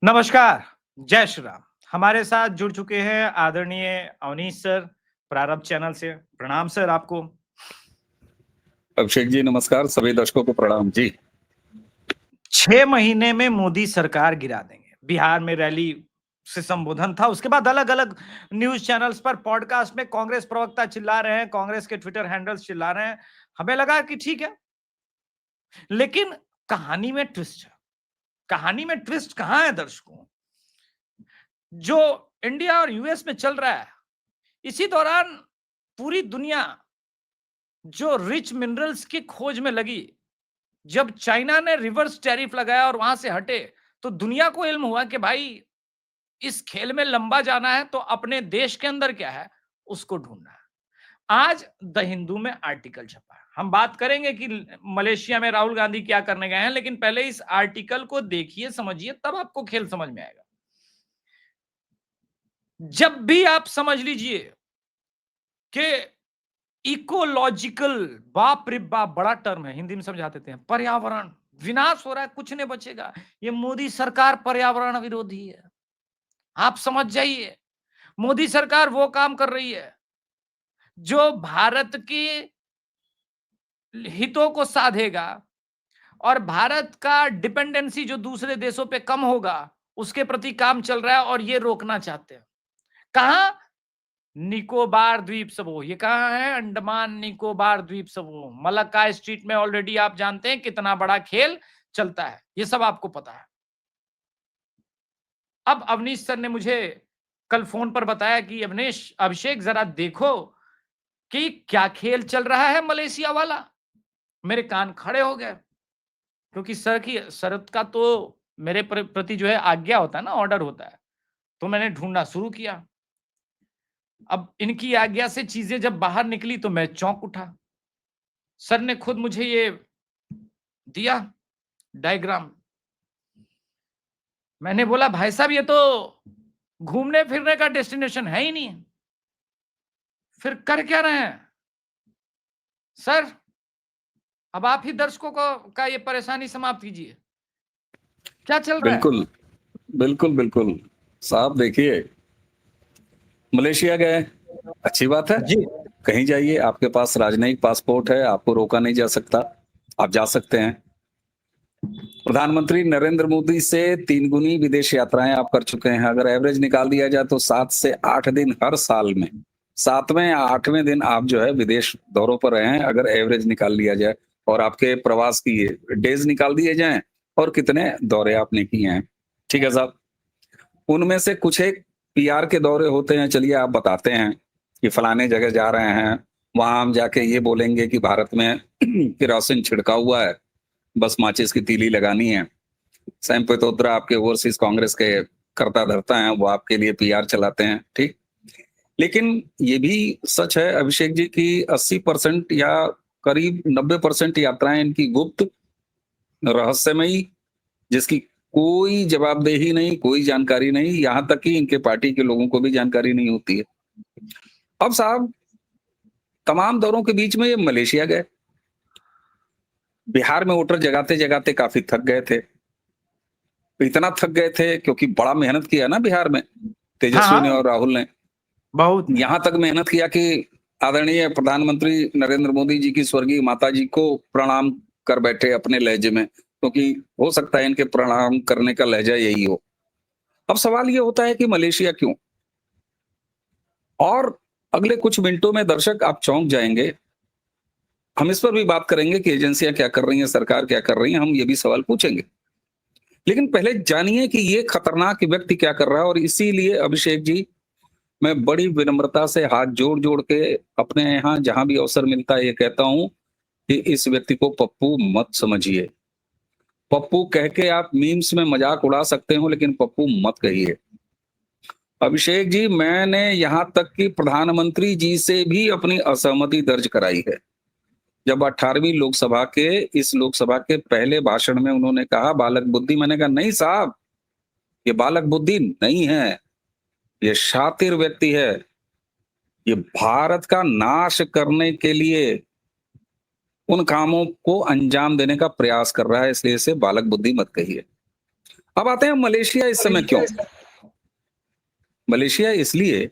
नमस्कार, जय श्री राम। हमारे साथ जुड़ चुके हैं आदरणीय अवनीश सर, प्रारंभ चैनल से। प्रणाम सर आपको। अभिषेक जी नमस्कार, सभी दर्शकों को प्रणाम जी। 6 महीने में मोदी सरकार गिरा देंगे। बिहार में रैली से संबोधन था, उसके बाद अलग-अलग न्यूज़ चैनल्स पर, पॉडकास्ट में कांग्रेस प्रवक्ता चिल्ला रहे हैं, कांग्रेस के ट्विटर हैंडल्स चिल्ला रहे हैं। हमें लगा कि ठीक है, लेकिन कहानी में ट्विस्ट है। कहानी में ट्विस्ट कहां है दर्शकों? जो इंडिया और यूएस में चल रहा है, इसी दौरान पूरी दुनिया जो रिच मिनरल्स की खोज में लगी, जब चाइना ने रिवर्स टैरिफ लगाया और वहां से हटे, तो दुनिया को इल्म हुआ कि भाई इस खेल में लंबा जाना है तो अपने देश के अंदर क्या है उसको ढूंढना है। आज द हिंदू में आर्टिकल छपा है। हम बात करेंगे कि मलेशिया में राहुल गांधी क्या करने गए हैं, लेकिन पहले इस आर्टिकल को देखिए, समझिए, तब आपको खेल समझ में आएगा। जब भी आप समझ लीजिए कि इकोलॉजिकल, बाप रे बाप, बड़ा टर्म है, हिंदी में समझा देते हैं। पर्यावरण विनाश हो रहा है, कुछ नहीं बचेगा। ये मोदी सरकार पर्यावरण विरोधी है, आप समझ जाइए। मोदी सरकार वो काम कर रही है जो भारत के हितों को साधेगा और भारत का डिपेंडेंसी जो दूसरे देशों पे कम होगा, उसके प्रति काम चल रहा है और ये रोकना चाहते हैं। कहां? निकोबार द्वीप समूह। ये कहां है? अंडमान निकोबार द्वीप समूह। मलक्का स्ट्रीट में ऑलरेडी आप जानते हैं कितना बड़ा खेल चलता है, ये सब आपको पता है। अब अवनीश सर ने मुझे कल फोन पर बताया कि अभिषेक जरा देखो कि क्या खेल चल रहा है मलेशिया वाला। मेरे कान खड़े हो गए, क्योंकि सर की शरत का तो मेरे प्रति जो है आज्ञा होता है ना, ऑर्डर होता है। तो मैंने ढूंढना शुरू किया। अब इनकी आज्ञा से चीजें जब बाहर निकली तो मैं चौंक उठा। सर ने खुद मुझे ये दिया डायग्राम। मैंने बोला भाई साहब ये तो घूमने फिरने का डेस्टिनेशन है ही नहीं, फिर कर क्या रहे हैं सर? अब आप ही दर्शकों को का ये परेशानी समाप्त कीजिए, क्या चल रहा है? बिल्कुल बिल्कुल बिल्कुल साहब, देखिए, मलेशिया गए, अच्छी बात है। जी। कहीं जाइए, आपके पास राजनयिक पासपोर्ट है, आपको रोका नहीं जा सकता, आप जा सकते हैं। प्रधानमंत्री नरेंद्र मोदी से 3 गुनी विदेश यात्राएं आप कर चुके हैं। अगर एवरेज निकाल दिया जाए तो 7 से 8 दिन हर साल में, 7वें या 8वें दिन आप जो है विदेश दौरों पर रहे हैं, अगर एवरेज निकाल लिया जाए और आपके प्रवास की ये डेज निकाल दिए जाएं और कितने दौरे आपने किए हैं। ठीक है साहब, उनमें से कुछ एक पीआर के दौरे होते हैं। चलिए आप बताते हैं कि फलाने जगह जा रहे हैं, वहां हम जाके ये बोलेंगे कि भारत में केरोसिन छिड़का हुआ है, बस माचिस की तीली लगानी है। सैम पित्रोदा आपके ओवरसीज कांग्रेस के करता धरता हैं, वो आपके लिए पीआर चलाते हैं, ठीक। लेकिन ये भी सच है अभिषेक जी की 80% या करीब 90% यात्राएं इनकी गुप्त, रहस्यमयी, जिसकी कोई जवाबदेही नहीं, कोई जानकारी नहीं, यहां तक कि इनके पार्टी के लोगों को भी जानकारी नहीं होती है। अब साहब, तमाम दौरों के बीच में ये मलेशिया गए। बिहार में वोटर जगाते जगाते काफी थक गए थे। इतना थक गए थे क्योंकि बड़ा मेहनत किया ना बिहार में हाँ तेजस्वी ने हाँ, और राहुल ने। बहुत यहां मेहनत। तक मेहनत किया कि आदरणीय प्रधानमंत्री नरेंद्र मोदी जी की स्वर्गीय माता जी को प्रणाम कर बैठे अपने लहजे में, क्योंकि हो सकता है इनके प्रणाम करने का लहजा यही हो। अब सवाल ये होता है कि मलेशिया क्यों? और अगले कुछ मिनटों में दर्शक आप चौंक जाएंगे। हम इस पर भी बात करेंगे कि एजेंसियां क्या कर रही हैं, सरकार क्या कर रही है, हम ये भी सवाल पूछेंगे। लेकिन पहले जानिए कि ये खतरनाक व्यक्ति क्या कर रहा है। और इसीलिए अभिषेक जी, मैं बड़ी विनम्रता से हाथ जोड़ जोड़ के अपने यहाँ जहां भी अवसर मिलता है ये कहता हूं कि इस व्यक्ति को पप्पू मत समझिए। पप्पू कह के आप मीम्स में मजाक उड़ा सकते हो, लेकिन पप्पू मत कहिए। अभिषेक जी, मैंने यहां तक कि प्रधानमंत्री जी से भी अपनी असहमति दर्ज कराई है। जब 18वीं लोकसभा के, इस लोकसभा के पहले भाषण में उन्होंने कहा बालक बुद्धि, मैंने कहा नहीं साहब, ये बालक बुद्धि नहीं है, ये शातिर व्यक्ति है। ये भारत का नाश करने के लिए उन कामों को अंजाम देने का प्रयास कर रहा है, इसलिए इसे बालक बुद्धि मत कहिए। अब आते हैं मलेशिया इस समय क्यों? मलेशिया इसलिए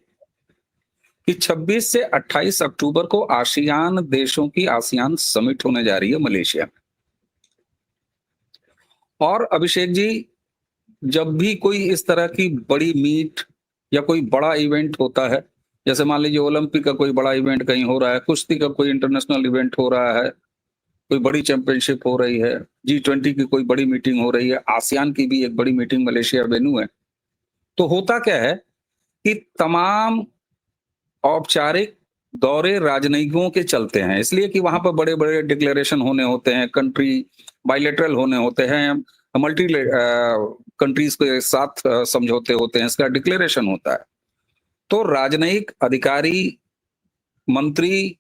कि 26 से 28 अक्टूबर को आसियान देशों की आसियान समिट होने जा रही है मलेशिया में। और अभिषेक जी, जब भी कोई इस तरह की बड़ी मीट या कोई बड़ा इवेंट होता है, जैसे मान लीजिए ओलंपिक का कोई बड़ा इवेंट कहीं हो रहा है, कुश्ती का कोई इंटरनेशनल इवेंट हो रहा है, कोई बड़ी चैंपियनशिप हो रही है, G20 की कोई बड़ी मीटिंग हो रही है, आसियान की भी एक बड़ी मीटिंग मलेशिया वेन्यू है। तो होता क्या है कि तमाम औपचारिक दौरे राजनयिकों के चलते हैं, इसलिए कि वहां पर बड़े बड़े डिक्लेरेशन होने होते हैं, कंट्री बायलैटरल होने होते हैं, मल्टी कंट्रीज के साथ समझौते होते हैं, इसका डिक्लेरेशन होता है। तो राजनयिक अधिकारी, मंत्री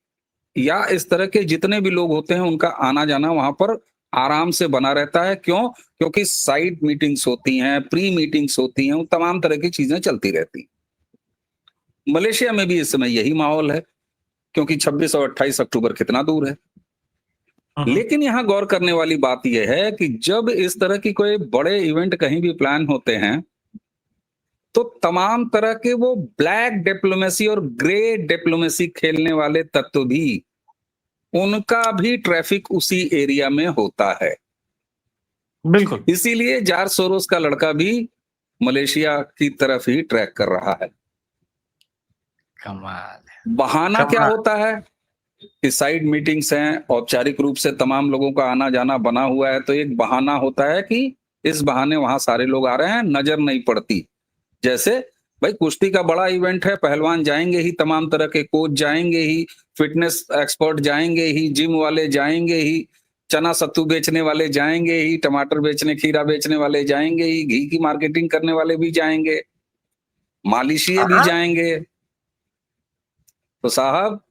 या इस तरह के जितने भी लोग होते हैं, उनका आना जाना वहां पर आराम से बना रहता है। क्यों? क्योंकि साइड मीटिंग्स होती हैं, प्री मीटिंग्स होती हैं, तमाम तरह की चीजें चलती रहती हैं। मलेशिया में भी इस समय यही माहौल है, क्योंकि 26 और 28 अक्टूबर कितना दूर है। लेकिन यहां गौर करने वाली बात यह है कि जब इस तरह की कोई बड़े इवेंट कहीं भी प्लान होते हैं, तो तमाम तरह के वो ब्लैक डिप्लोमेसी और ग्रे डिप्लोमेसी खेलने वाले तत्व भी, उनका भी ट्रैफिक उसी एरिया में होता है। बिल्कुल। इसीलिए जॉर्ज सोरोस का लड़का भी मलेशिया की तरफ ही ट्रैक कर रहा है। कमाल है। बहाना क्या कमाल। होता है कि साइड मीटिंग्स हैं, औपचारिक रूप से तमाम लोगों का आना जाना बना हुआ है, तो एक बहाना होता है कि इस बहाने वहां सारे लोग आ रहे हैं, नजर नहीं पड़ती। जैसे भाई कुश्ती का बड़ा इवेंट है, पहलवान जाएंगे ही, तमाम तरह के कोच जाएंगे ही, फिटनेस एक्सपर्ट जाएंगे ही, जिम वाले जाएंगे ही, चना सत्तू बेचने वाले जाएंगे ही, टमाटर बेचने, खीरा बेचने वाले जाएंगे ही, घी की मार्केटिंग करने वाले भी जाएंगे, मालिशिये भी हाँ, जाएंगे। तो साहब,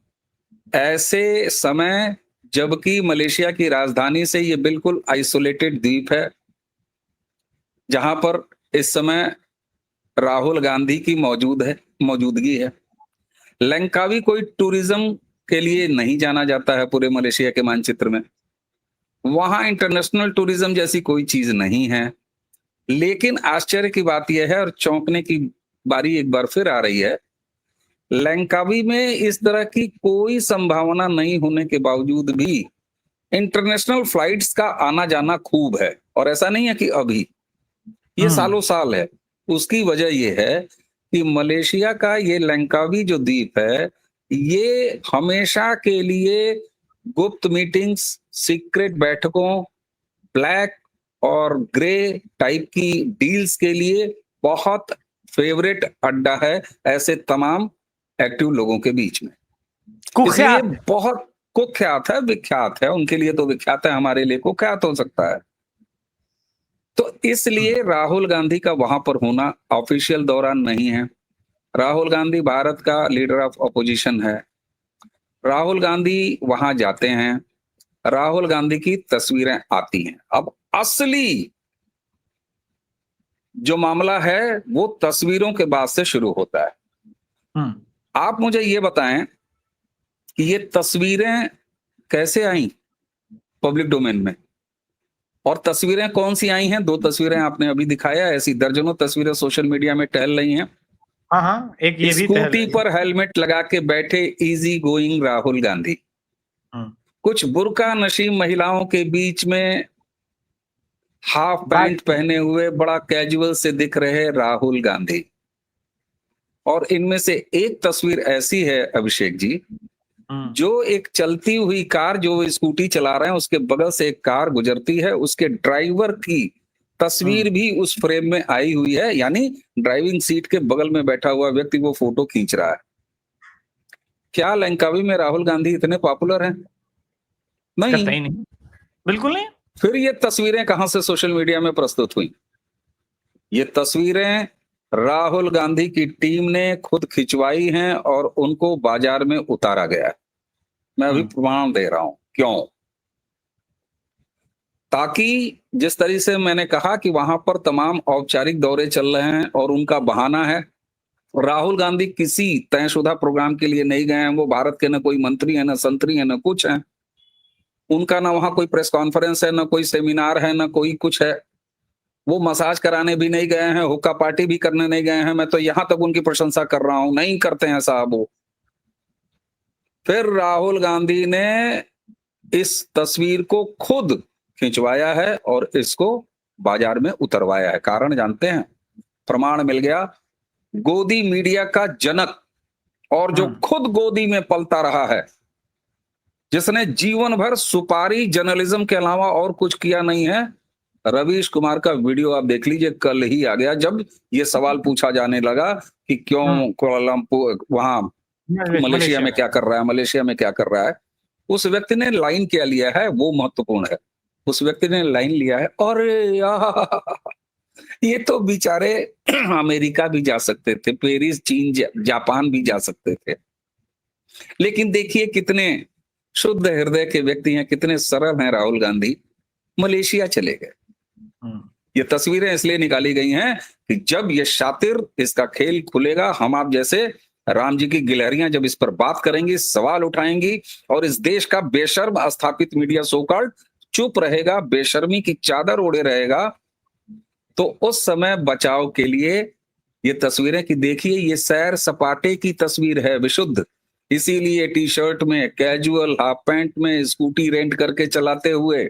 ऐसे समय, जबकि मलेशिया की राजधानी से ये बिल्कुल आइसोलेटेड द्वीप है, जहां पर इस समय राहुल गांधी की मौजूदगी है। लंकावी कोई टूरिज्म के लिए नहीं जाना जाता है पूरे मलेशिया के मानचित्र में। वहां इंटरनेशनल टूरिज्म जैसी कोई चीज नहीं है। लेकिन आश्चर्य की बात यह है, और चौंकने की बारी एक बार फिर आ रही है, लंकावी में इस तरह की कोई संभावना नहीं होने के बावजूद भी इंटरनेशनल फ्लाइट्स का आना जाना खूब है। और ऐसा नहीं है कि अभी, ये सालों साल है। उसकी वजह यह है कि मलेशिया का ये लंकावी जो द्वीप है, ये हमेशा के लिए गुप्त मीटिंग्स, सीक्रेट बैठकों, ब्लैक और ग्रे टाइप की डील्स के लिए बहुत फेवरेट अड्डा है, ऐसे तमाम एक्टिव लोगों के बीच में। इसलिए कुख्यात है। बहुत कुख्यात है, विख्यात है। उनके लिए तो विख्यात है, हमारे लिए कुख्यात हो सकता है। तो इसलिए राहुल गांधी का वहां पर होना ऑफिशियल दौरा नहीं है। राहुल गांधी भारत का लीडर ऑफ अपोजिशन है। राहुल गांधी वहां जाते हैं, राहुल गांधी की तस्वीरें आती हैं। अब असली जो मामला है वो तस्वीरों के बाद से शुरू होता है। आप मुझे ये बताएं कि ये तस्वीरें कैसे आई पब्लिक डोमेन में, और तस्वीरें कौन सी आई हैं? 2 तस्वीरें आपने अभी दिखाया, ऐसी दर्जनों तस्वीरें सोशल मीडिया में टहल रही हैं। हाँ, हाँ, एक ये भी टहल स्कूटी रही है। पर हेलमेट लगा के बैठे इजी गोइंग राहुल गांधी, कुछ बुर्का नशीब महिलाओं के बीच में हाफ पैंट पहने हुए बड़ा कैजुअल से दिख रहे राहुल गांधी। और इनमें से एक तस्वीर ऐसी है अभिषेक जी, जो एक चलती हुई कार, जो स्कूटी चला रहे हैं उसके बगल से एक कार गुजरती है, उसके ड्राइवर की तस्वीर भी उस फ्रेम में आई हुई है। यानी ड्राइविंग सीट के बगल में बैठा हुआ व्यक्ति वो फोटो खींच रहा है। क्या लंकावी में राहुल गांधी इतने पॉपुलर हैं? नहीं। कतई नहीं, बिल्कुल नहीं। फिर ये तस्वीरें कहां से सोशल मीडिया में प्रस्तुत हुई? ये तस्वीरें राहुल गांधी की टीम ने खुद खिंचवाई हैं और उनको बाजार में उतारा गया है। मैं अभी प्रमाण दे रहा हूं क्यों। ताकि जिस तरह से मैंने कहा कि वहां पर तमाम औपचारिक दौरे चल रहे हैं और उनका बहाना है, राहुल गांधी किसी तयशुदा प्रोग्राम के लिए नहीं गए हैं। वो भारत के न कोई मंत्री है, न संतरी है, न कुछ है। उनका ना वहां कोई प्रेस कॉन्फ्रेंस है, न कोई सेमिनार है, न कोई कुछ है। वो मसाज कराने भी नहीं गए हैं, हुक्का पार्टी भी करने नहीं गए हैं। मैं तो यहां तक उनकी प्रशंसा कर रहा हूं, नहीं करते हैं साहब वो। फिर राहुल गांधी ने इस तस्वीर को खुद खिंचवाया है और इसको बाजार में उतरवाया है। कारण जानते हैं? प्रमाण मिल गया। गोदी मीडिया का जनक और जो खुद गोदी में पलता रहा है, जिसने जीवन भर सुपारी जर्नलिज्म के अलावा और कुछ किया नहीं है, रवीश कुमार का वीडियो आप देख लीजिए, कल ही आ गया, जब ये सवाल पूछा जाने लगा कि क्यों कोलंबो वहां मलेशिया में क्या कर रहा है, मलेशिया में क्या कर रहा है। उस व्यक्ति ने लाइन क्या लिया है वो महत्वपूर्ण है। उस व्यक्ति ने लाइन लिया है, अरे यार ये तो बेचारे अमेरिका भी जा सकते थे, पेरिस, चीन, जापान भी जा सकते थे। लेकिन देखिए कितने शुद्ध हृदय के व्यक्ति हैं, कितने सरल हैं राहुल गांधी, मलेशिया चले गए। ये तस्वीरें इसलिए निकाली गई हैं कि जब ये शातिर इसका खेल खुलेगा, हम आप जैसे राम जी की गिलहरियां जब इस पर बात करेंगी, सवाल उठाएंगी, और इस देश का बेशर्म स्थापित मीडिया सोकॉल्ड चुप रहेगा, बेशर्मी की चादर ओढ़े रहेगा, तो उस समय बचाव के लिए ये तस्वीरें कि देखिए ये सैर सपाटे की तस्वीर है विशुद्ध। इसीलिए टी शर्ट में, कैजुअल हाफ पैंट में, स्कूटी रेंट करके चलाते हुए,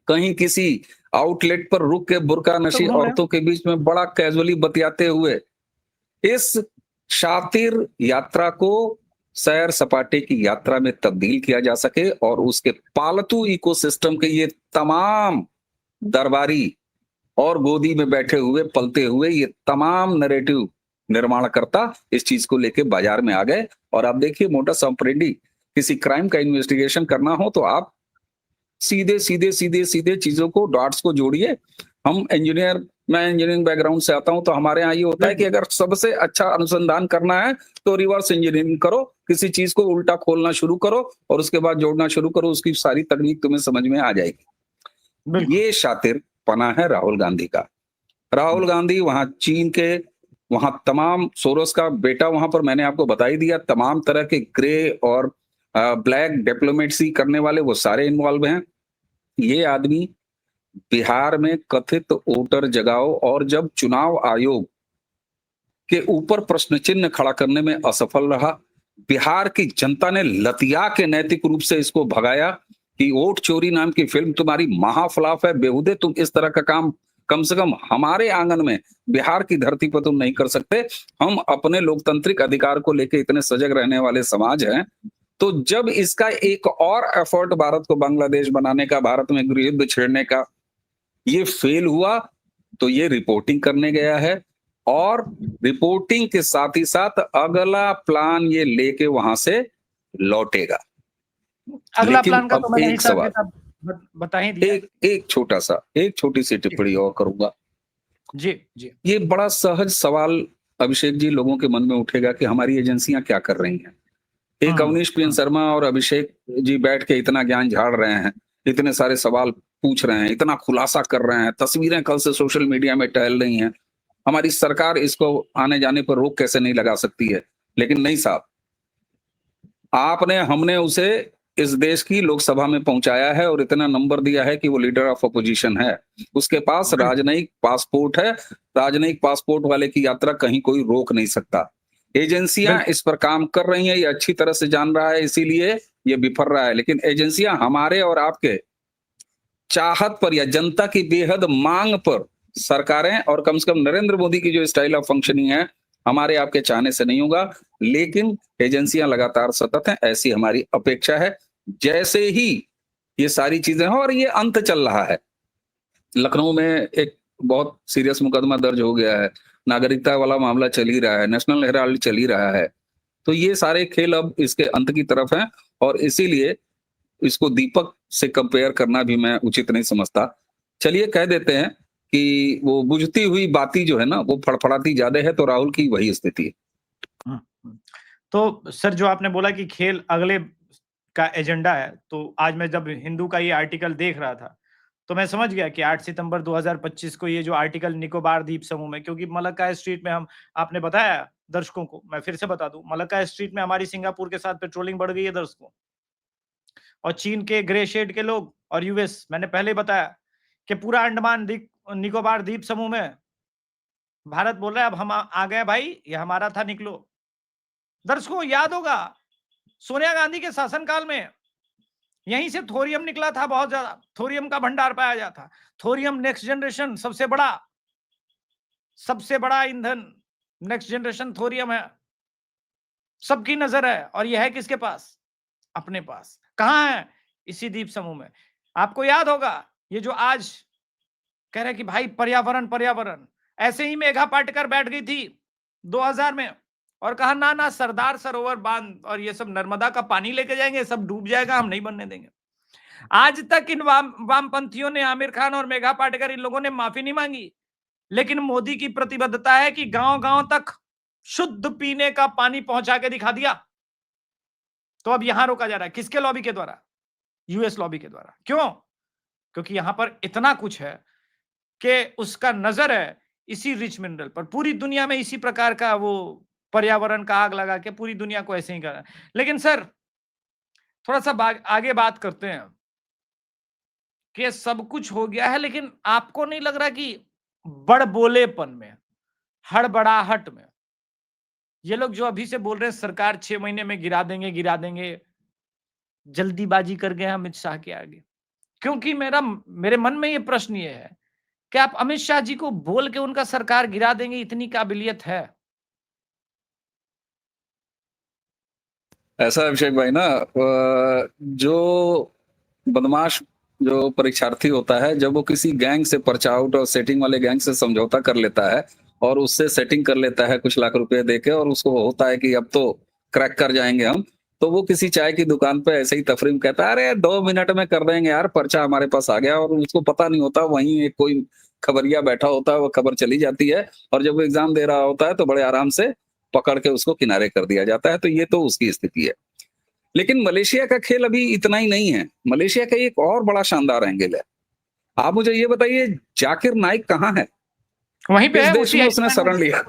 कहीं किसी आउटलेट पर रुक के बुर्का नशी औरतों के बीच में बड़ा कैजुअली बतियाते हुए इस शातिर यात्रा को सैर सपाटे की यात्रा में तब्दील किया जा सके और उसके पालतू इकोसिस्टम के ये तमाम दरबारी और गोदी में बैठे हुए पलते हुए ये तमाम नैरेटिव निर्माणकर्ता इस चीज को लेके बाजार में आ गए। और आप देखिए मोडस ऑपरेंडी, किसी क्राइम का इन्वेस्टिगेशन करना हो तो आप सीधे सीधे सीधे सीधे चीजों को, डॉट्स को जोड़िए। हम इंजीनियर, मैं इंजीनियरिंग बैकग्राउंड से आता हूं, तो हमारे यहाँ ये होता है कि अगर सबसे अच्छा अनुसंधान करना है तो रिवर्स इंजीनियरिंग करो, किसी चीज को उल्टा खोलना शुरू करो और उसके बाद जोड़ना शुरू करो, उसकी सारी तकनीक तुम्हें समझ में आ जाएगी। ये शातिर पना है राहुल गांधी का। राहुल गांधी वहां चीन के, वहां तमाम सोरोस का बेटा, वहां पर मैंने आपको बता ही दिया, तमाम तरह के ग्रे और ब्लैक डिप्लोमेसी करने वाले वो सारे इन्वॉल्व हैं। ये आदमी बिहार में कथित वोटर जगाओ और जब चुनाव आयोग के ऊपर प्रश्न चिन्ह खड़ा करने में असफल रहा, बिहार की जनता ने लतिया के नैतिक रूप से इसको भगाया कि वोट चोरी नाम की फिल्म तुम्हारी महाफ्लॉप है, बेहुदे तुम इस तरह का काम कम से कम हमारे आंगन में बिहार की धरती पर तुम नहीं कर सकते। हम अपने लोकतांत्रिक अधिकार को लेकर इतने सजग रहने वाले समाज हैं। तो जब इसका एक और एफर्ट भारत को बांग्लादेश बनाने का, भारत में गृह युद्ध छेड़ने का, ये फेल हुआ, तो ये रिपोर्टिंग करने गया है और रिपोर्टिंग के साथ ही साथ अगला प्लान ये लेके वहां से लौटेगा। अगला प्लान का तो मैंने हिसाब किताब बता ही दिया। एक छोटी सी टिप्पणी और करूंगा। जी जी। ये बड़ा सहज सवाल अभिषेक जी लोगों के मन में उठेगा कि हमारी एजेंसियां क्या कर रही हैं। एक अवनीश पीएन शर्मा और अभिषेक जी बैठ के इतना ज्ञान झाड़ रहे हैं, इतने सारे सवाल पूछ रहे हैं, इतना खुलासा कर रहे हैं, तस्वीरें कल से सोशल मीडिया में टहल रही हैं, हमारी सरकार इसको आने जाने पर रोक कैसे नहीं लगा सकती है। लेकिन नहीं साहब, आपने, हमने उसे इस देश की लोकसभा में पहुंचाया है और इतना नंबर दिया है कि वो लीडर ऑफ अपोजिशन है, उसके पास राजनयिक पासपोर्ट है, राजनयिक पासपोर्ट वाले की यात्रा कहीं कोई रोक नहीं सकता। एजेंसियां इस पर काम कर रही हैं, ये अच्छी तरह से जान रहा है, इसीलिए ये बिफर रहा है। लेकिन एजेंसियां हमारे और आपके चाहत पर या जनता की बेहद मांग पर सरकारें, और कम से कम नरेंद्र मोदी की जो स्टाइल ऑफ फंक्शनिंग है, हमारे आपके चाहने से नहीं होगा। लेकिन एजेंसियां लगातार सतत हैं, ऐसी हमारी अपेक्षा है। जैसे ही ये सारी चीजें हैं, और ये अंत चल रहा है, लखनऊ में एक बहुत सीरियस मुकदमा दर्ज हो गया है, नागरिकता वाला मामला चल ही रहा है, नेशनल हेराल्ड चल ही रहा है, तो ये सारे खेल अब इसके अंत की तरफ हैं और इसीलिए इसको दीपक से कंपेयर करना भी मैं उचित नहीं समझता। चलिए कह देते हैं कि वो बुझती हुई बाती जो है ना, वो फड़फड़ाती ज्यादा है, तो राहुल की वही स्थिति है। तो सर जो आपने बोला कि खेल अगले का एजेंडा है, तो आज मैं जब हिंदू का ये आर्टिकल देख रहा था तो मैं समझ गया कि 8 सितंबर 2025 को ये जो आर्टिकल निकोबार द्वीप समूह में, क्योंकि मलक्का स्ट्रीट में, हम आपने बताया दर्शकों को, मैं फिर से बता दूं, मलक्का स्ट्रीट में हमारी सिंगापुर के साथ पेट्रोलिंग बढ़ गई है दर्शकों, और चीन के ग्रे शेड के लोग और यूएस, मैंने पहले बताया कि पूरा अंडमान निकोबार द्वीप समूह में भारत बोल रहा है अब हम आ गए भाई, ये हमारा था, निकलो। दर्शकों याद होगा सोनिया गांधी के शासनकाल में यहीं से थोरियम निकला था, बहुत ज्यादा थोरियम का भंडार पाया जाता था। थोरियम नेक्स्ट जनरेशन सबसे बड़ा ईंधन नेक्स्ट जनरेशन थोरियम है, सबकी नजर है। और यह है किसके पास? अपने पास। कहां है? इसी द्वीप समूह में। आपको याद होगा ये जो आज कह रहे कि भाई पर्यावरण पर्यावरण, ऐसे ही मेघा पाटकर बैठ गई थी 2000 में और कहा ना ना सरदार सरोवर बांध और ये सब नर्मदा का पानी लेके जाएंगे, सब डूब जाएगा, हम नहीं बनने देंगे। आज तक इन वामपंथियों ने, आमिर खान और मेघा पाटकर, इन लोगों ने माफी नहीं मांगी। लेकिन मोदी की प्रतिबद्धता है कि गांव गांव तक शुद्ध पीने का पानी पहुंचा के दिखा दिया। तो अब यहां रोका जा रहा है किसके लॉबी के द्वारा? यूएस लॉबी के द्वारा। क्यों? क्योंकि यहां पर इतना कुछ है कि उसका नजर है इसी रिच मिनरल पर। पूरी दुनिया में इसी प्रकार का वो पर्यावरण का आग लगा के पूरी दुनिया को ऐसे ही कर रहा है। लेकिन सर थोड़ा सा आगे बात करते हैं कि सब कुछ हो गया है, लेकिन आपको नहीं लग रहा कि बड़बोलेपन में, हड़बड़ाहट में ये लोग जो अभी से बोल रहे हैं सरकार 6 महीने में गिरा देंगे, जल्दीबाजी कर गए अमित शाह के आगे? क्योंकि मेरे मन में ये प्रश्न ये है कि आप अमित शाह जी को बोल के उनका सरकार गिरा देंगे, इतनी काबिलियत है? ऐसा अभिषेक भाई ना, जो बदमाश जो परीक्षार्थी होता है, जब वो किसी गैंग से पर्चा आउट और सेटिंग वाले गैंग से समझौता कर लेता है और उससे सेटिंग कर लेता है कुछ लाख रुपए देके, और उसको होता है कि अब तो क्रैक कर जाएंगे हम, तो वो किसी चाय की दुकान पे ऐसे ही तफरीम कहता है, अरे 2 मिनट में कर देंगे यार, पर्चा हमारे पास आ गया। और उसको पता नहीं होता वहीं एक कोई खबरिया बैठा होता है, वो खबर चली जाती है, और जब वो एग्जाम दे रहा होता है तो बड़े आराम से पकड़ के उसको किनारे कर दिया जाता है। तो ये तो उसकी स्थिति है। लेकिन मलेशिया का खेल अभी इतना ही नहीं है। मलेशिया का एक और बड़ा शानदार एंगल है। आप मुझे ये बताइए, जाकिर नाइक कहाँ है? वहीं पे किस है, देश उसी में उसने आइसलैंड शरण लिया?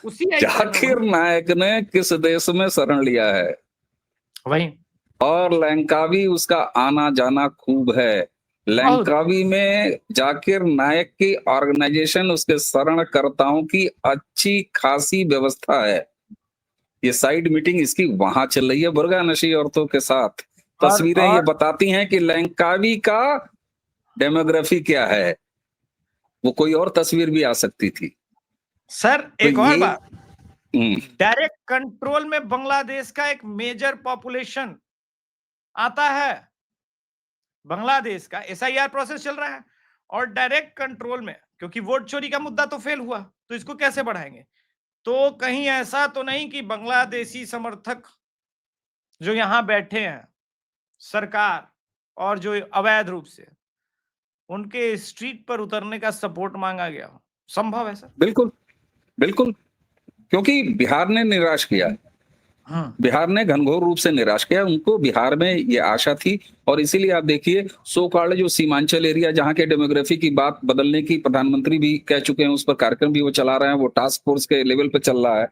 उसी आइसलैंड में जाकिर नाइक ने किस देश में शरण लिया है? वहीं। और लंकावी उसका आना जाना खूब है। बहुत। लंकावी में जाकिर नाइक की ऑर्गेनाइजेशन, उसके शरणकर्ताओं की अच्छी खासी व्यवस्था है। ये साइड मीटिंग इसकी वहां चल रही है बुर्गा नशी औरतों के साथ। तस्वीरें ये और बताती हैं कि लंकावी का डेमोग्राफी क्या है। वो कोई और तस्वीर भी आ सकती थी। सर तो एक और ये बात, डायरेक्ट कंट्रोल में बांग्लादेश का एक मेजर पॉपुलेशन आता है। बांग्लादेश का एसआईआर प्रोसेस चल रहा है और डायरेक्ट कंट्रोल में, क्योंकि वोट चोरी का मुद्दा तो फेल हुआ, तो इसको कैसे बढ़ाएंगे? तो कहीं ऐसा तो नहीं कि बांग्लादेशी समर्थक जो यहां बैठे हैं, सरकार और जो अवैध रूप से उनके स्ट्रीट पर उतरने का सपोर्ट मांगा गया हो? संभव है सर? बिल्कुल, बिल्कुल, क्योंकि बिहार ने निराश किया। बिहार ने घनघोर रूप से निराश किया। उनको बिहार में ये आशा थी, और इसीलिए आप देखिए सो कॉल्ड जो सीमांचल एरिया जहाँ के डेमोग्राफी की बात बदलने की प्रधानमंत्री भी कह चुके हैं, उस पर कार्यक्रम भी वो चला रहे हैं, वो टास्क फोर्स के लेवल पे चल रहा है।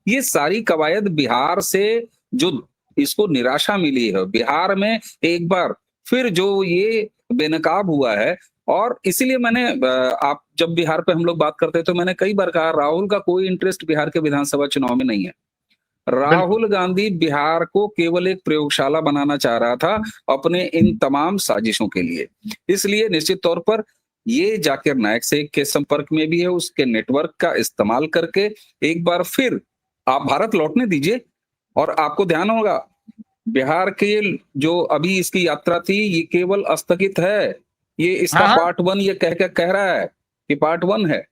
ये सारी कवायद बिहार से जो इसको निराशा मिली है, बिहार में एक बार फिर जो ये बेनकाब हुआ है। और इसीलिए मैंने आप जब बिहार पे हम लोग बात करते हैं तो मैंने कई बार कहा, राहुल का कोई इंटरेस्ट बिहार के विधानसभा चुनाव में नहीं है। बिल्कुल। राहुल गांधी बिहार को केवल एक प्रयोगशाला बनाना चाह रहा था अपने इन तमाम साजिशों के लिए। इसलिए निश्चित तौर पर ये जाकिर नाइक से के संपर्क में भी है, उसके नेटवर्क का इस्तेमाल करके एक बार फिर आप भारत लौटने दीजिए। और आपको ध्यान होगा, बिहार के जो अभी इसकी यात्रा थी ये केवल स्थगित है। ये इसका हाँ, पार्ट 1 ये कह रहा है कि पार्ट 1 है।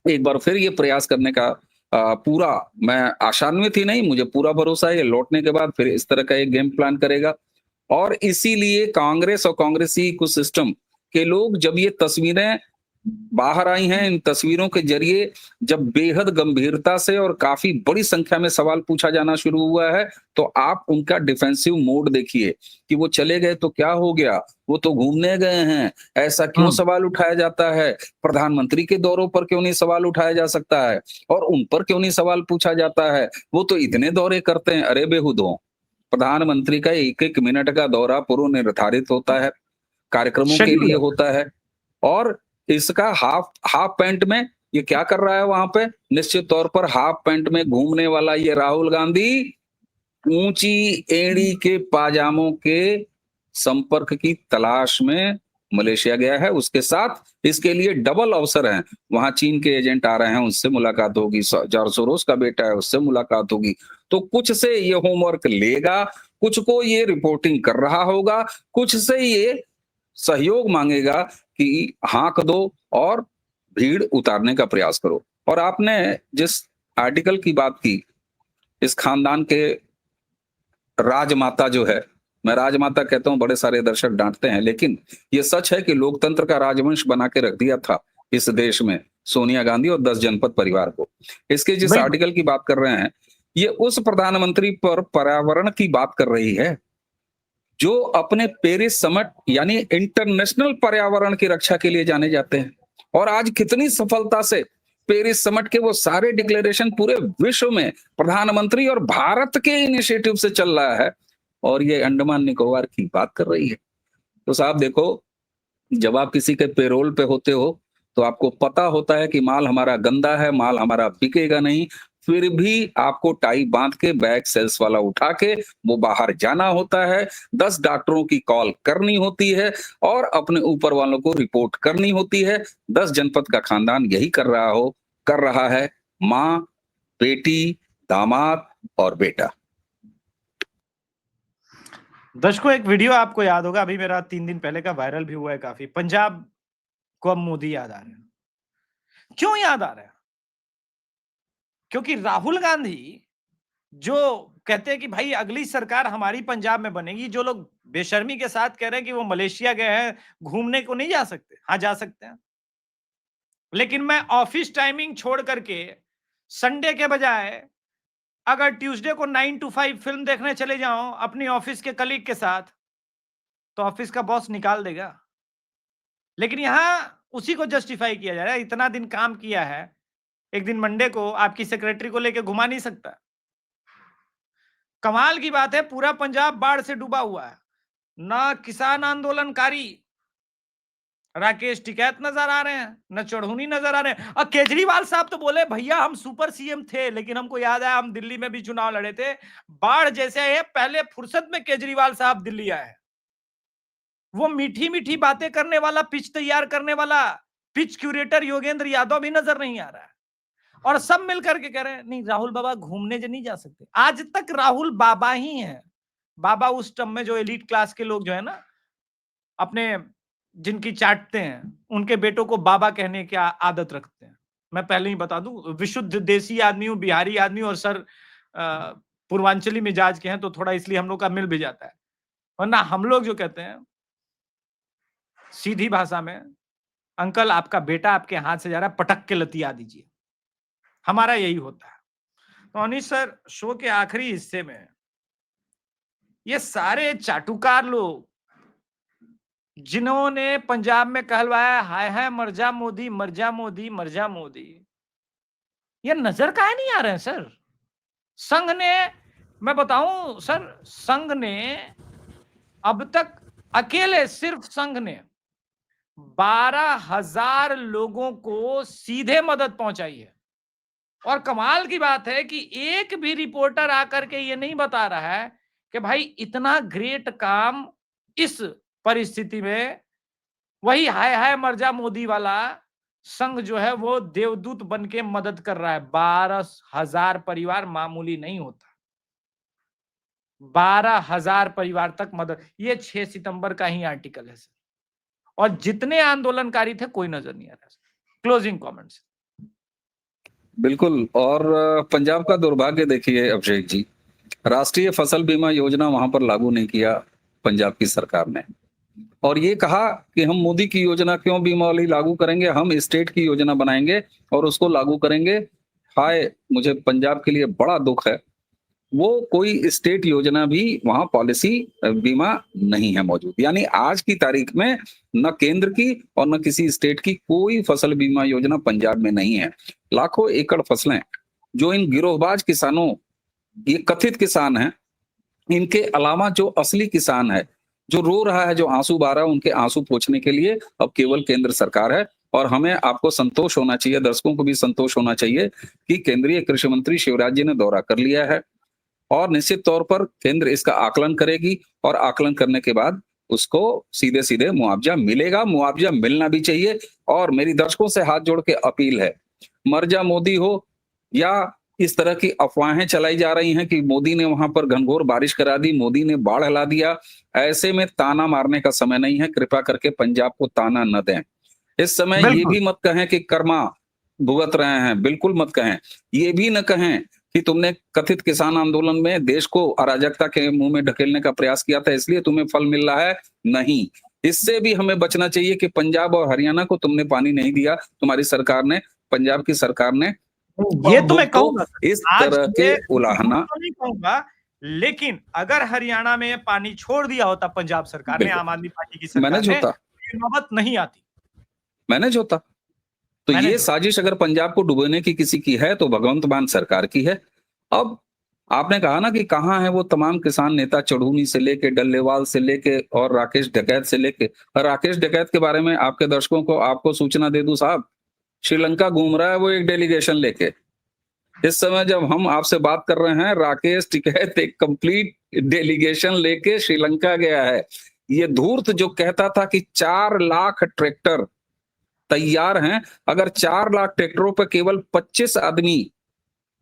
एक बार फिर ये प्रयास करने का पूरा, मैं आशान्वित ही नहीं, मुझे पूरा भरोसा है ये लौटने के बाद फिर इस तरह का एक गेम प्लान करेगा। और इसीलिए कांग्रेस और कांग्रेसी कुछ सिस्टम के लोग, जब ये तस्वीरें बाहर आई हैं, इन तस्वीरों के जरिए जब बेहद गंभीरता से और काफी बड़ी संख्या में सवाल पूछा जाना शुरू हुआ है, तो आप उनका डिफेंसिव मोड देखिए कि वो चले गए तो क्या हो गया, वो तो घूमने गए हैं, ऐसा क्यों सवाल उठाया जाता है? प्रधानमंत्री के दौरों पर क्यों नहीं सवाल उठाया जा सकता है? और उन पर क्यों नहीं सवाल पूछा जाता है? वो तो इतने दौरे करते हैं। अरे बेहुदों, प्रधानमंत्री का एक एक मिनट का दौरा पूर्व निर्धारित होता है। कार्यक्रमों के लिए होता है। और इसका हाफ पैंट में ये क्या कर रहा है वहां पे? निश्चित तौर पर हाफ पैंट में घूमने वाला ये राहुल गांधी ऊंची एड़ी के पाजामों के संपर्क की तलाश में मलेशिया गया है। उसके साथ इसके लिए डबल अवसर है, वहां चीन के एजेंट आ रहे हैं, उससे मुलाकात होगी, जॉर्ज सोरोस का बेटा है, उससे मुलाकात होगी। तो कुछ से ये होमवर्क लेगा, कुछ को ये रिपोर्टिंग कर रहा होगा, कुछ से ये सहयोग मांगेगा कि हाँक दो और भीड़ उतारने का प्रयास करो। और आपने जिस आर्टिकल की बात की, इस खानदान के राजमाता जो है, मैं राजमाता कहता हूं, बड़े सारे दर्शक डांटते हैं, लेकिन ये सच है कि लोकतंत्र का राजवंश बना के रख दिया था इस देश में सोनिया गांधी और 10 जनपद परिवार को। इसके जिस आर्टिकल की बात कर रहे हैं, ये उस प्रधानमंत्री पर पर्यावरण की बात कर रही है जो अपने पेरिस समिट यानी इंटरनेशनल पर्यावरण की रक्षा के लिए जाने जाते हैं। और आज कितनी सफलता से पेरिस समिट के वो सारे डिक्लेरेशन पूरे विश्व में प्रधानमंत्री और भारत के इनिशिएटिव से चल रहा है, और ये अंडमान निकोबार की बात कर रही है। तो साहब देखो, जब आप किसी के पेरोल पे होते हो तो आपको पता होता है कि माल हमारा गंदा है, माल हमारा बिकेगा नहीं, फिर भी आपको टाई बांध के बैग सेल्स वाला उठा के वो बाहर जाना होता है, 10 डॉक्टरों की कॉल करनी होती है और अपने ऊपर वालों को रिपोर्ट करनी होती है। 10 जनपद का खानदान यही कर रहा है, माँ, बेटी, दामाद और बेटा। दर्शकों, एक वीडियो आपको याद होगा, अभी मेरा 3 दिन पहले का वायरल भी हुआ है काफी। पंजाब को अब मोदी याद आ रहे हैं। क्यों याद आ रहे हैं? क्योंकि राहुल गांधी जो कहते हैं कि भाई अगली सरकार हमारी पंजाब में बनेगी, जो लोग बेशर्मी के साथ कह रहे हैं कि वो मलेशिया गए हैं, घूमने को नहीं जा सकते। हाँ, जा सकते हैं, लेकिन मैं ऑफिस टाइमिंग छोड़ करके संडे के बजाय अगर ट्यूसडे को 9 to 5 फिल्म देखने चले जाऊं अपनी ऑफिस के कलीग के साथ, तो ऑफिस का बॉस निकाल देगा। लेकिन यहां उसी को जस्टिफाई किया जा रहा है, इतना दिन काम किया है, एक दिन मंडे को आपकी सेक्रेटरी को लेकर घुमा नहीं सकता। कमाल की बात है, पूरा पंजाब बाढ़ से डूबा हुआ है, ना किसान आंदोलनकारी राकेश टिकैत नजर आ रहे हैं, न चढ़ूनी नजर आ रहे हैं। और केजरीवाल साहब तो बोले भैया हम सुपर सीएम थे, लेकिन हमको याद है हम दिल्ली में भी चुनाव लड़े थे, बाढ़ जैसे है पहले फुर्सत में केजरीवाल साहब दिल्ली आए। वो मीठी मीठी बातें करने वाला, पिच तैयार करने वाला पिच क्यूरेटर योगेंद्र यादव भी नजर नहीं आ रहा है। और सब मिलकर के कह रहे हैं नहीं राहुल बाबा घूमने नहीं जा सकते। आज तक राहुल बाबा ही है। बाबा उस टर्म में जो एलीट क्लास के लोग जो है ना, अपने जिनकी चाटते हैं, उनके बेटों को बाबा कहने की आदत रखते हैं। मैं पहले ही बता दूं, विशुद्ध देसी आदमी हूं, बिहारी आदमी, और सर पूर्वांचली मिजाज के हैं, तो थोड़ा इसलिए हम लोग का मिल भी जाता है। वरना हम लोग जो कहते हैं सीधी भाषा में, अंकल आपका बेटा आपके हाथ से जा रहा है, पटक के लतिया दीजिए, हमारा यही होता है। तो अनिश सर, शो के आखिरी हिस्से में ये सारे चाटुकार लोग जिन्होंने पंजाब में कहलवाया हाय हाय मर जा मोदी, मर जा मोदी, मर जा मोदी, ये नजर काहे नहीं आ रहे हैं सर? संघ ने, मैं बताऊं सर, संघ ने अब तक अकेले सिर्फ संघ ने 12,000 लोगों को सीधे मदद पहुंचाई है। और कमाल की बात है कि एक भी रिपोर्टर आकर के ये नहीं बता रहा है कि भाई इतना ग्रेट काम इस परिस्थिति में वही हाय हाय मर जा मोदी वाला संघ जो है वो देवदूत बन के मदद कर रहा है। 12,000 परिवार मामूली नहीं होता, 12,000 परिवार तक मदद। ये 6 सितंबर का ही आर्टिकल है सर, और जितने आंदोलनकारी थे कोई नजर नहीं आ रहा। Closing comments. बिल्कुल। और पंजाब का दुर्भाग्य देखिए अभिषेक जी, राष्ट्रीय फसल बीमा योजना वहां पर लागू नहीं किया पंजाब की सरकार ने, और ये कहा कि हम मोदी की योजना क्यों बीमा वाली लागू करेंगे, हम स्टेट की योजना बनाएंगे और उसको लागू करेंगे। हाय, मुझे पंजाब के लिए बड़ा दुख है, वो कोई स्टेट योजना भी वहां पॉलिसी बीमा नहीं है मौजूद। यानी आज की तारीख में न केंद्र की और न किसी स्टेट की कोई फसल बीमा योजना पंजाब में नहीं है। लाखों एकड़ फसलें जो इन गिरोहबाज किसानों, ये कथित किसान हैं, इनके अलावा जो असली किसान है, जो रो रहा है, जो आंसू बहा रहा है, उनके आंसू पोंछने के लिए अब केवल केंद्र सरकार है। और हमें आपको संतोष होना चाहिए, दर्शकों को भी संतोष होना चाहिए कि केंद्रीय कृषि मंत्री शिवराज जी ने दौरा कर लिया है और निश्चित तौर पर केंद्र इसका आकलन करेगी और आकलन करने के बाद उसको सीधे-सीधे मुआवजा मिलेगा, मुआवजा मिलना भी चाहिए। और मेरी दर्शकों से हाथ जोड़ के अपील है, मर जा मोदी हो या इस तरह की अफवाहें चलाई जा रही हैं कि मोदी ने वहां पर घनघोर बारिश करा दी, मोदी ने बाढ़ हिला दिया, ऐसे में ताना मारने का समय नहीं है। कृपा करके पंजाब को ताना न दें। इस समय ये बिल्कुल। भी मत कहें कि कर्मा भुगत रहे हैं, बिल्कुल मत कहें। ये भी न कहें कि तुमने कथित किसान आंदोलन में देश को अराजकता के मुंह में ढकेलने का प्रयास किया था, इसलिए तुम्हें फल मिल रहा है। नहीं, इससे भी हमें बचना चाहिए कि पंजाब और हरियाणा को तुमने पानी नहीं दिया, तुम्हारी सरकार ने, पंजाब की सरकार ने। ये अब तो मैं तो कहूंगा इस आज तरह ये के उलाहना तो नहीं कहूंगा, लेकिन अगर हरियाणा में पानी छोड़ दिया होता पंजाब सरकार ने, बिल्कुल आम आदमी पार्टी की सरकार मैनेज ने, होता, ये नौबत नहीं आती। मैनेज होता। तो ये मैनेज होता। साजिश अगर पंजाब को डुबोने की किसी की है तो भगवंत मान सरकार की है। अब आपने कहा ना कि कहाँ है वो तमाम किसान नेता, चढ़ूनी से लेके डल्लेवाल से लेके और राकेश डकैत से लेके। राकेश डकैत के बारे में आपके दर्शकों को आपको सूचना दे दूं साहब, श्रीलंका घूम रहा है वो एक डेलीगेशन लेके। इस समय जब हम आपसे बात कर रहे हैं, राकेश टिकैत एक कंप्लीट डेलीगेशन लेके श्रीलंका गया है। ये धूर्त जो कहता था कि 4 लाख ट्रैक्टर तैयार हैं, अगर 4 लाख ट्रैक्टरों पर केवल 25 आदमी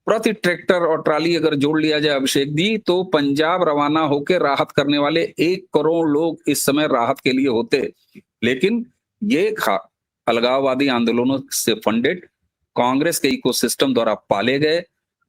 प्रति ट्रैक्टर और ट्राली अगर जोड़ लिया जाए अभिषेक जी, तो पंजाब रवाना होकर राहत करने वाले 1 करोड़ लोग इस समय राहत के लिए होते। लेकिन ये अलगाववादी आंदोलनों से फंडेड कांग्रेस के इकोसिस्टम द्वारा पाले गए,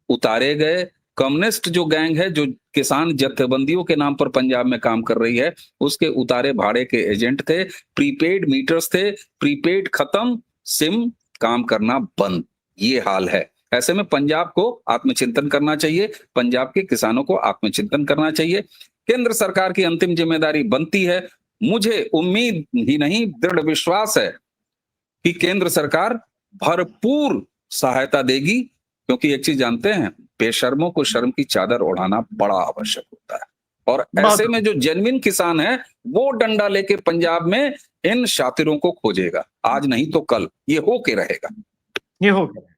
उतारे गए कम्युनिस्ट जो गैंग है, जो किसान जत्थेबंदियों के नाम पर पंजाब में काम कर रही है, उसके उतारे भाड़े के एजेंट थे। प्रीपेड मीटर्स थे, प्रीपेड खत्म, सिम काम करना बंद। ये हाल है। ऐसे में पंजाब को आत्मचिंतन करना चाहिए, पंजाब के किसानों को आत्मचिंतन करना चाहिए। केंद्र सरकार की अंतिम जिम्मेदारी बनती है, मुझे उम्मीद ही नहीं दृढ़ विश्वास है कि केंद्र सरकार भरपूर सहायता देगी, क्योंकि एक चीज जानते हैं, बेशर्मों को शर्म की चादर ओढ़ाना बड़ा आवश्यक होता है। और ऐसे में जो जेन्युइन किसान है वो डंडा लेके पंजाब में इन शातिरों को खोजेगा, आज नहीं तो कल ये होके रहेगा। ये हो गया।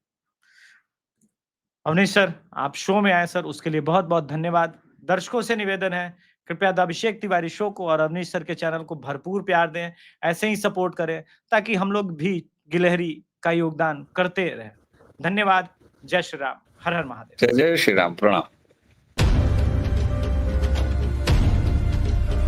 अवनीश सर, आप शो में आए सर, उसके लिए बहुत बहुत धन्यवाद। दर्शकों से निवेदन है, कृपया द अभिषेक तिवारी शो को और अवनीश सर के चैनल को भरपूर प्यार दें, ऐसे ही सपोर्ट करें ताकि हम लोग भी गिलहरी का योगदान करते रहें। धन्यवाद। जय श्री राम, हर हर महादेव। जय जय श्री राम, प्रणाम।